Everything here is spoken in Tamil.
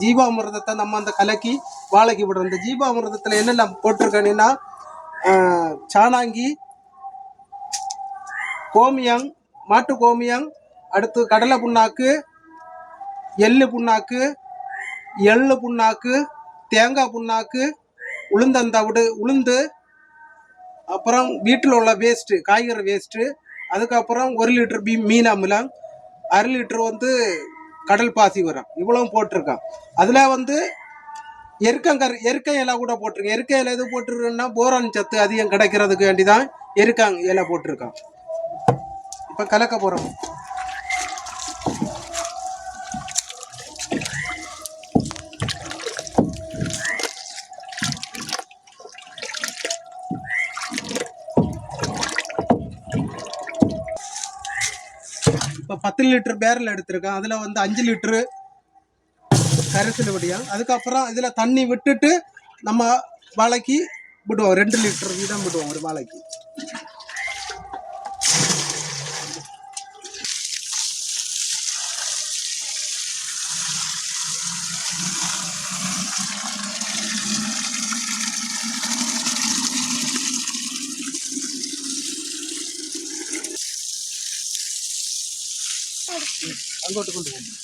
ஜீவாமிர்தத்தை நம்ம அந்த கலக்கி வாழைக்கு விடுறோம். இந்த ஜீவாமிர்தத்தில் என்னெல்லாம் போட்டிருக்கேன்னா சாணாங்கி, கோமியம், மாட்டு கோமியம், அடுத்து கடலை புண்ணாக்கு, எள்ளு புண்ணாக்கு, எள்ளு புண்ணாக்கு, தேங்காய் புண்ணாக்கு, உளுந்தந்தவிடு உளுந்து, அப்புறம் வீட்டில் உள்ள வேஸ்ட்டு காய்கறி வேஸ்ட்டு, அதுக்கப்புறம் 1 லிட்டர் மீன் அமிலம், 1/2 லிட்டர் கடல் பாசி உரம், இவ்வளவும் போட்டிருக்கேன். அதில் எருக்கை இலை கூட போட்டிருக்கேன். எருக்கை இலை எது போட்டிருக்கேன்னா போரான் சத்து அதிகம் கிடைக்கிறதுக்கு வேண்டி தான் எருக்காங்க இலை போட்டிருக்கேன். இப்போ கலக்க போகிறோம். இப்போ 10 லிட்டர் பேரல் எடுத்திருக்கேன். அதில் 5 லிட்டரு கரைசல் விடியும். அதுக்கப்புறம் இதில் தண்ணி விட்டுட்டு நம்ம வாழைக்கு விடுவோம். 2 லிட்டர் வீதம் விடுவோம் ஒரு வாழைக்கு. அங்கோட்டு கொண்டு போகணும்.